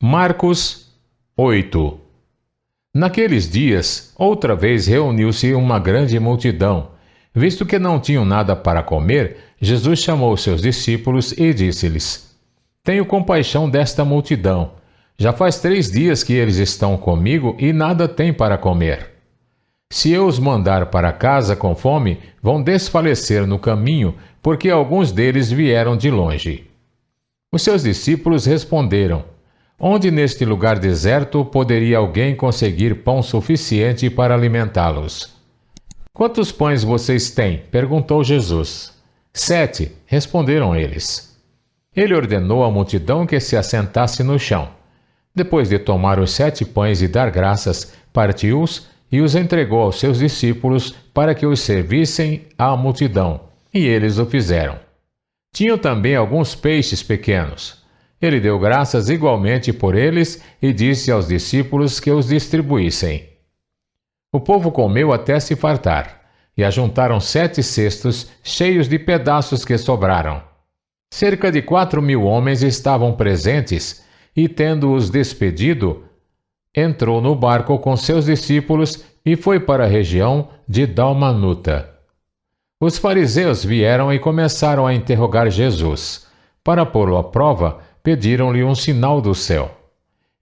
Marcos 8. Naqueles dias, outra vez reuniu-se uma grande multidão. Visto que não tinham nada para comer, Jesus chamou seus discípulos e disse-lhes: Tenho compaixão desta multidão. Já faz 3 dias que eles estão comigo e nada têm para comer. Se eu os mandar para casa com fome, vão desfalecer no caminho, porque alguns deles vieram de longe. Os seus discípulos responderam: Onde neste lugar deserto poderia alguém conseguir pão suficiente para alimentá-los? Quantos pães vocês têm? Perguntou Jesus. 7, responderam eles. Ele ordenou à multidão que se assentasse no chão. Depois de tomar os 7 pães e dar graças, partiu-os e os entregou aos seus discípulos para que os servissem à multidão, e eles o fizeram. Tinham também alguns peixes pequenos. Ele deu graças igualmente por eles e disse aos discípulos que os distribuíssem. O povo comeu até se fartar, e ajuntaram 7 cestos cheios de pedaços que sobraram. Cerca de 4.000 homens estavam presentes, e tendo-os despedido, entrou no barco com seus discípulos e foi para a região de Dalmanuta. Os fariseus vieram e começaram a interrogar Jesus. Para pô-lo à prova, pediram-lhe um sinal do céu.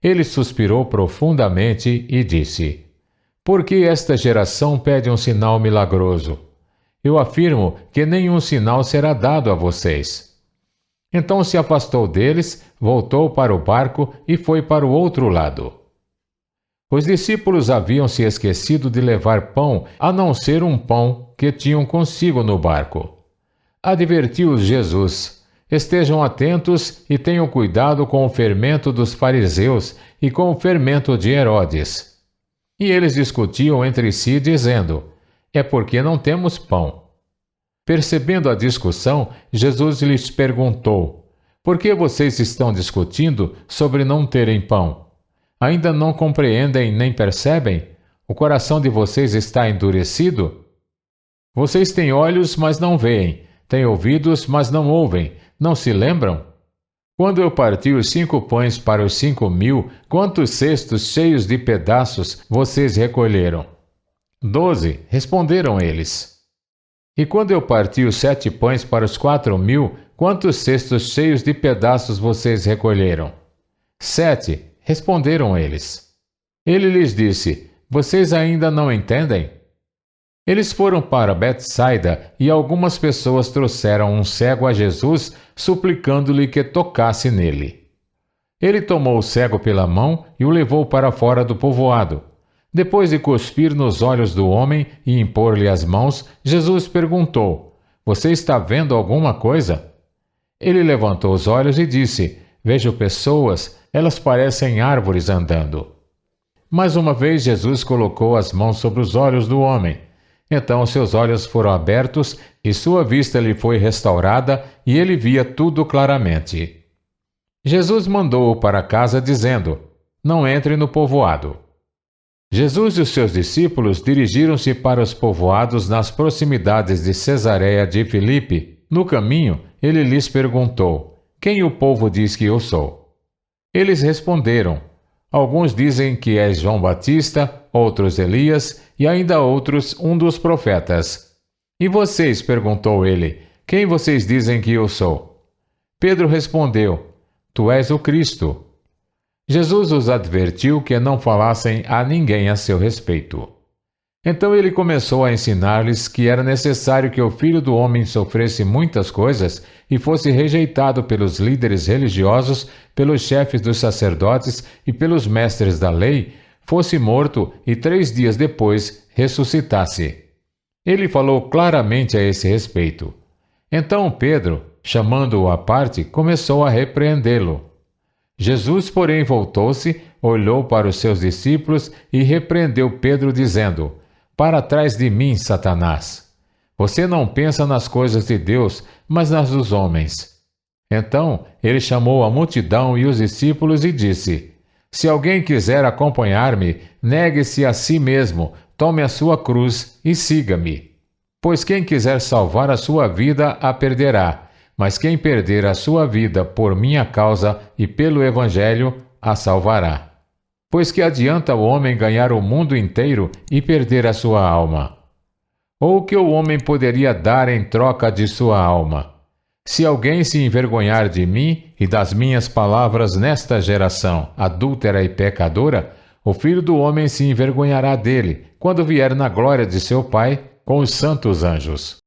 Ele suspirou profundamente e disse: Por que esta geração pede um sinal milagroso? Eu afirmo que nenhum sinal será dado a vocês. Então se afastou deles, voltou para o barco e foi para o outro lado. Os discípulos haviam se esquecido de levar pão, a não ser um pão que tinham consigo no barco. Advertiu-os Jesus: Estejam atentos e tenham cuidado com o fermento dos fariseus e com o fermento de Herodes. E eles discutiam entre si, dizendo: É porque não temos pão. Percebendo a discussão, Jesus lhes perguntou: Por que vocês estão discutindo sobre não terem pão? Ainda não compreendem nem percebem? O coração de vocês está endurecido? Vocês têm olhos, mas não veem, têm ouvidos, mas não ouvem. Não se lembram? Quando eu parti os 5 pães para os 5.000, quantos cestos cheios de pedaços vocês recolheram? 12, responderam eles. E quando eu parti os 7 pães para os 4.000, quantos cestos cheios de pedaços vocês recolheram? 7, responderam eles. Ele lhes disse: Vocês ainda não entendem? Eles foram para Betsaida e algumas pessoas trouxeram um cego a Jesus, suplicando-lhe que tocasse nele. Ele tomou o cego pela mão e o levou para fora do povoado. Depois de cuspir nos olhos do homem e impor-lhe as mãos, Jesus perguntou: Você está vendo alguma coisa? Ele levantou os olhos e disse: Vejo pessoas, elas parecem árvores andando. Mais uma vez Jesus colocou as mãos sobre os olhos do homem. Então seus olhos foram abertos e sua vista lhe foi restaurada e ele via tudo claramente. Jesus mandou-o para casa dizendo: Não entre no povoado. Jesus e os seus discípulos dirigiram-se para os povoados nas proximidades de Cesareia de Filipe. No caminho, ele lhes perguntou: Quem o povo diz que eu sou? Eles responderam: Alguns dizem que és João Batista, outros Elias e ainda outros um dos profetas. E vocês? Perguntou ele. Quem vocês dizem que eu sou? Pedro respondeu: Tu és o Cristo. Jesus os advertiu que não falassem a ninguém a seu respeito. Então ele começou a ensinar-lhes que era necessário que o Filho do Homem sofresse muitas coisas e fosse rejeitado pelos líderes religiosos, pelos chefes dos sacerdotes e pelos mestres da lei, fosse morto e 3 dias depois ressuscitasse. Ele falou claramente a esse respeito. Então Pedro, chamando-o à parte, começou a repreendê-lo. Jesus, porém, voltou-se, olhou para os seus discípulos e repreendeu Pedro, dizendo: Para trás de mim, Satanás! Você não pensa nas coisas de Deus, mas nas dos homens. Então ele chamou a multidão e os discípulos e disse: Se alguém quiser acompanhar-me, negue-se a si mesmo, tome a sua cruz e siga-me. Pois quem quiser salvar a sua vida a perderá, mas quem perder a sua vida por minha causa e pelo Evangelho a salvará. Pois que adianta o homem ganhar o mundo inteiro e perder a sua alma? Ou o que o homem poderia dar em troca de sua alma? Se alguém se envergonhar de mim e das minhas palavras nesta geração adúltera e pecadora, o Filho do Homem se envergonhará dele, quando vier na glória de seu Pai com os santos anjos.